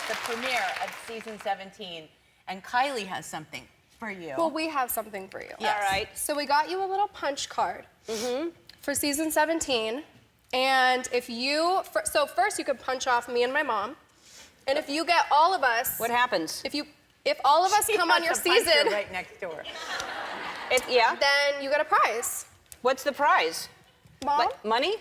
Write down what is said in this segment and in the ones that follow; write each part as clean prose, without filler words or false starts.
the premiere of season 17, and Kylie has something for you. Well, we have something for you. Yes. All right. So we got you a little punch card for season 17. And if you, so first you could punch off me and my mom. And if you get all of us. What happens? If all of us She come on has your a puncher season. right next door. Yeah. Then you get a prize. What's the prize? Mom? Like money?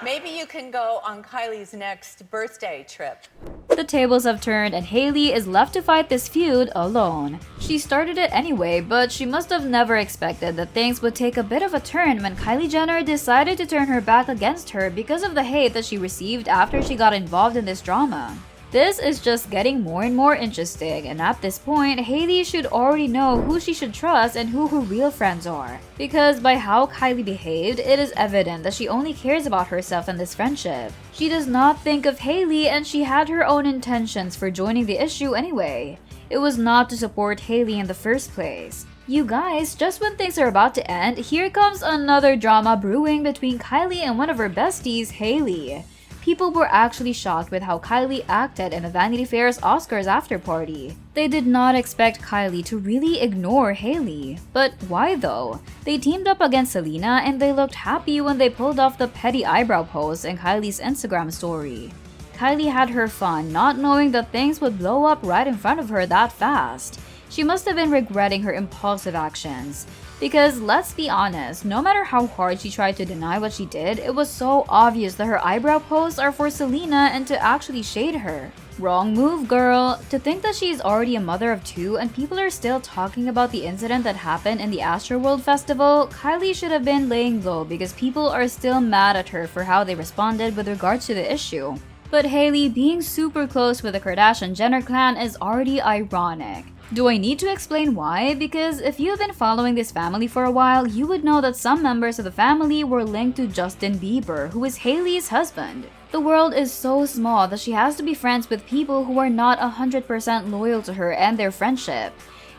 Maybe you can go on Kylie's next birthday trip. The tables have turned and Hailey is left to fight this feud alone. She started it anyway, but she must have never expected that things would take a bit of a turn when KylieJenner decided to turn her back against her because of the hate that she received after she got involved in this drama. This is just getting more and more interesting, and at this point, Hailey should already know who she should trust and who her real friends are. Because by how Kylie behaved, it is evident that she only cares about herself in this friendship. She does not think of Hailey, and she had her own intentions for joining the issue anyway. It was not to support Hailey in the first place. You guys, just when things are about to end, here comes another drama brewing between Kylie and one of her besties, Hailey. People were actually shocked with how Kylie acted in the Vanity Fair's Oscars after party. They did not expect Kylie to really ignore Hailey. But why though? They teamed up against Selena and they looked happy when they pulled off the petty eyebrow pose in Kylie's Instagram story. Kylie had her fun, not knowing that things would blow up right in front of her that fast. She must have been regretting her impulsive actions. Because let's be honest, no matter how hard she tried to deny what she did, it was so obvious that her eyebrow posts are for Selena and to actually shade her. Wrong move, girl. To think that she's already a mother of two and people are still talking about the incident that happened in the Astroworld Festival, Kylie should have been laying low because people are still mad at her for how they responded with regards to the issue. But Hailey being super close with the Kardashian-Jenner clan is already ironic. Do I need to explain why? Because if you've been following this family for a while, you would know that some members of the family were linked to Justin Bieber, who is Hailey's husband. The world is so small that she has to be friends with people who are not 100% loyal to her and their friendship.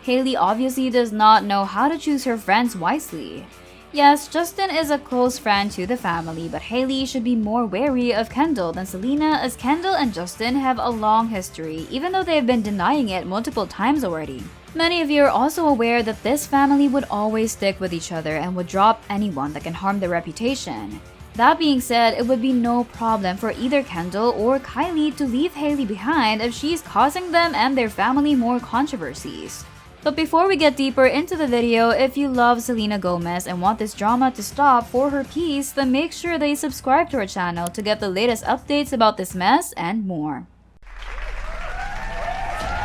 Hailey obviously does not know how to choose her friends wisely. Yes, Justin is a close friend to the family, but Hailey should be more wary of Kendall than Selena, as Kendall and Justin have a long history, even though they have been denying it multiple times already. Many of you are also aware that this family would always stick with each other and would drop anyone that can harm their reputation. That being said, it would be no problem for either Kendall or Kylie to leave Hailey behind if she's causing them and their family more controversies. But before we get deeper into the video, if you love Selena Gomez and want this drama to stop for her peace, then make sure that you subscribe to our channel to get the latest updates about this mess and more.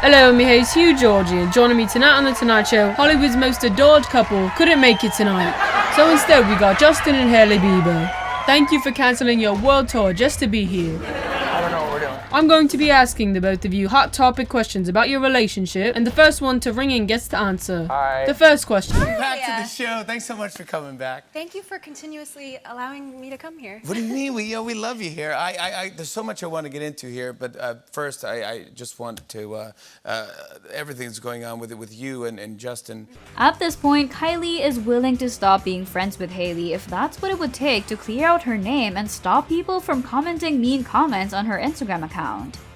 Hello, me hey, it's Hugh Georgie. Joining me tonight on The Tonight Show, Hollywood's most adored couple couldn't make it tonight. So instead, we got Justin and Hailey Bieber. Thank you for cancelling your world tour just to be here. I don't know what we're doing. I'm going to be asking the both of you hot topic questions about your relationship, and the first one to ring in gets to answer. All right. The first question. Back to the show. Thanks so much for coming back. Thank you for continuously allowing me to come here. What do you mean? We love you here. There's so much I want to get into here, but first I just want to everything that's going on with you and Justin. At this point, Kylie is willing to stop being friends with Hailey if that's what it would take to clear out her name and stop people from commenting mean comments on her Instagram account.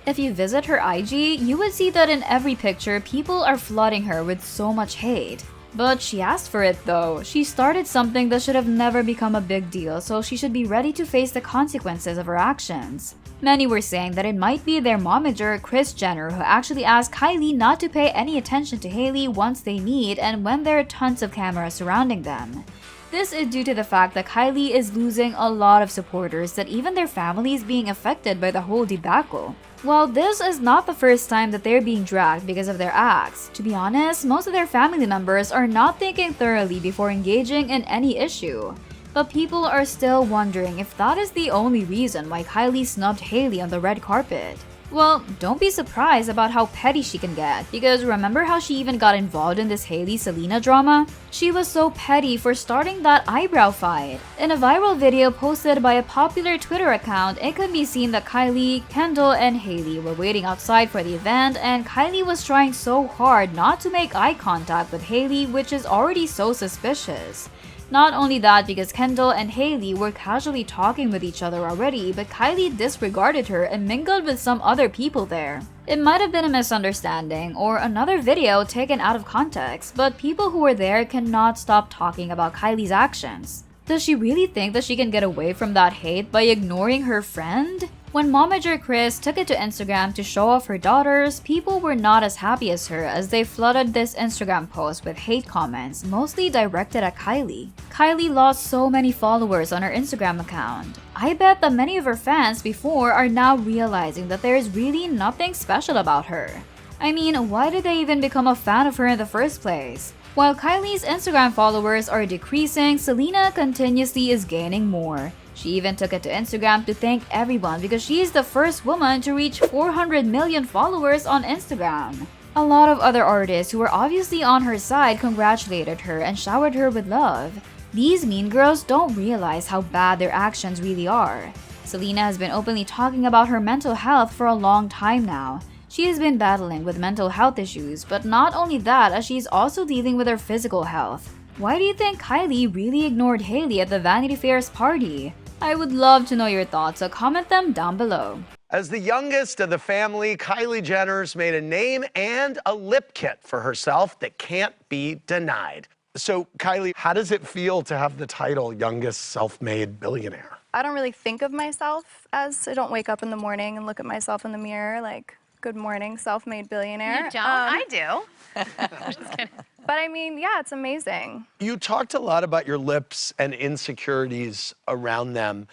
If you visit her IG, you would see that in every picture, people are flooding her with so much hate. But she asked for it though. She started something that should have never become a big deal, so she should be ready to face the consequences of her actions. Many were saying that it might be their momager, Kris Jenner, who actually asked Kylie not to pay any attention to Hailey once they meet and when there are tons of cameras surrounding them. This is due to the fact that Kylie is losing a lot of supporters, that even their family is being affected by the whole debacle. While this is not the first time that they're being dragged because of their acts, to be honest, most of their family members are not thinking thoroughly before engaging in any issue. But people are still wondering if that is the only reason why Kylie snubbed Hailey on the red carpet. Well, don't be surprised about how petty she can get, because remember how she even got involved in this Hailey-Selena drama? She was so petty for starting that eyebrow fight. In a viral video posted by a popular Twitter account, it could be seen that Kylie, Kendall, and Hailey were waiting outside for the event, and Kylie was trying so hard not to make eye contact with Hailey, which is already so suspicious. Not only that, because Kendall and Hailey were casually talking with each other already, but Kylie disregarded her and mingled with some other people there. It might have been a misunderstanding or another video taken out of context, but people who were there cannot stop talking about Kylie's actions. Does she really think that she can get away from that hate by ignoring her friend? When momager Chris took it to Instagram to show off her daughters, people were not as happy as her as they flooded this Instagram post with hate comments, mostly directed at Kylie. Kylie lost so many followers on her Instagram account. I bet that many of her fans before are now realizing that there is really nothing special about her. I mean, why did they even become a fan of her in the first place? While Kylie's Instagram followers are decreasing, Selena continuously is gaining more. She even took it to Instagram to thank everyone because she is the first woman to reach 400 million followers on Instagram. A lot of other artists who were obviously on her side congratulated her and showered her with love. These mean girls don't realize how bad their actions really are. Selena has been openly talking about her mental health for a long time now. She has been battling with mental health issues, but not only that, as she's also dealing with her physical health. Why do you think Kylie really ignored Hailey at the Vanity Fair's party? I would love to know your thoughts, so comment them down below. As the youngest of the family, Kylie Jenner's made a name and a lip kit for herself that can't be denied. So, Kylie, how does it feel to have the title youngest self-made billionaire? I don't really think of myself as, I don't wake up in the morning and look at myself in the mirror like, good morning, self-made billionaire. You don't? I do. But I mean, yeah, it's amazing. You talked a lot about your lips and insecurities around them.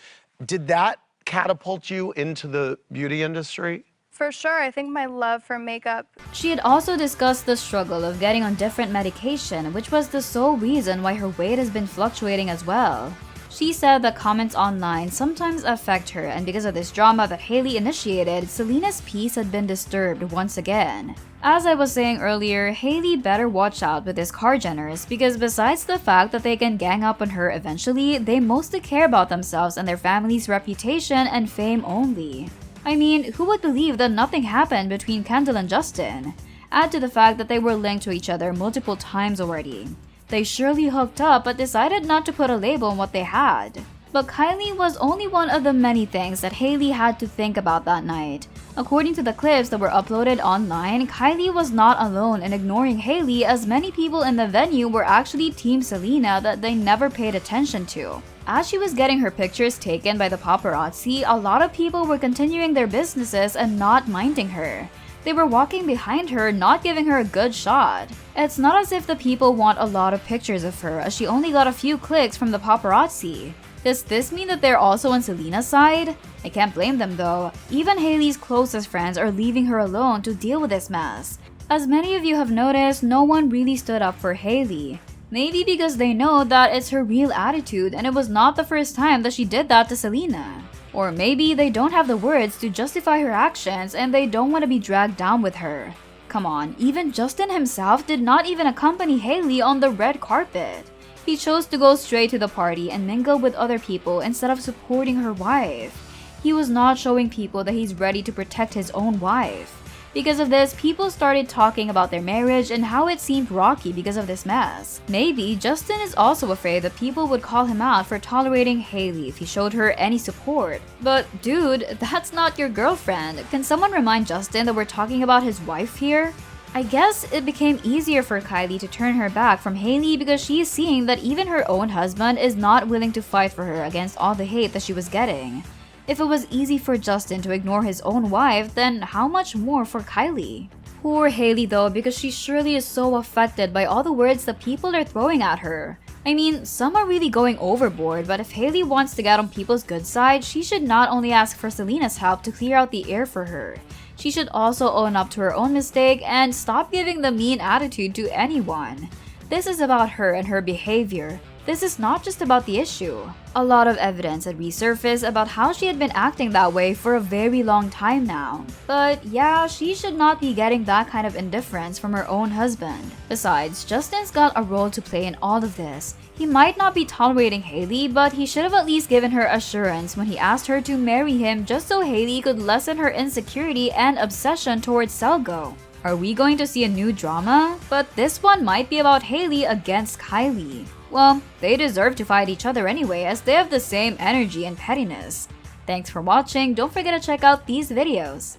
Did that catapult you into the beauty industry? For sure, I think my love for makeup. She had also discussed the struggle of getting on different medication, which was the sole reason why her weight has been fluctuating as well. She said that comments online sometimes affect her, and because of this drama that Hailey initiated, Selena's peace had been disturbed once again. As I was saying earlier, Hailey better watch out with his Kar-Jenners because besides the fact that they can gang up on her eventually, they mostly care about themselves and their family's reputation and fame only. I mean, who would believe that nothing happened between Kendall and Justin? Add to the fact that they were linked to each other multiple times already. They surely hooked up but decided not to put a label on what they had. But Kylie was only one of the many things that Hailey had to think about that night. According to the clips that were uploaded online, Kylie was not alone in ignoring Hailey as many people in the venue were actually Team Selena that they never paid attention to. As she was getting her pictures taken by the paparazzi, a lot of people were continuing their businesses and not minding her. They were walking behind her, not giving her a good shot. It's not as if the people want a lot of pictures of her as she only got a few clicks from the paparazzi. Does this mean that they're also on Selena's side? I can't blame them though. Even Hailey's closest friends are leaving her alone to deal with this mess. As many of you have noticed, no one really stood up for Hailey. Maybe because they know that it's her real attitude and it was not the first time that she did that to Selena. Or maybe they don't have the words to justify her actions and they don't want to be dragged down with her. Come on, even Justin himself did not even accompany Hailey on the red carpet. He chose to go straight to the party and mingle with other people instead of supporting her wife. He was not showing people that he's ready to protect his own wife. Because of this, people started talking about their marriage and how it seemed rocky because of this mess. Maybe Justin is also afraid that people would call him out for tolerating Hailey if he showed her any support. But dude, that's not your girlfriend. Can someone remind Justin that we're talking about his wife here? I guess it became easier for Kylie to turn her back from Hailey because she is seeing that even her own husband is not willing to fight for her against all the hate that she was getting. If it was easy for Justin to ignore his own wife, then how much more for Kylie? Poor Hailey though, because she surely is so affected by all the words that people are throwing at her. I mean, some are really going overboard, but if Hailey wants to get on people's good side, she should not only ask for Selena's help to clear out the air for her. She should also own up to her own mistake and stop giving the mean attitude to anyone. This is about her and her behavior. This is not just about the issue. A lot of evidence had resurfaced about how she had been acting that way for a very long time now. But yeah, she should not be getting that kind of indifference from her own husband. Besides, Justin's got a role to play in all of this. He might not be tolerating Hailey, but he should have at least given her assurance when he asked her to marry him just so Hailey could lessen her insecurity and obsession towards Selgo. Are we going to see a new drama? But this one might be about Hailey against Kylie. Well, they deserve to fight each other anyway, as they have the same energy and pettiness. Thanks for watching, don't forget to check out these videos.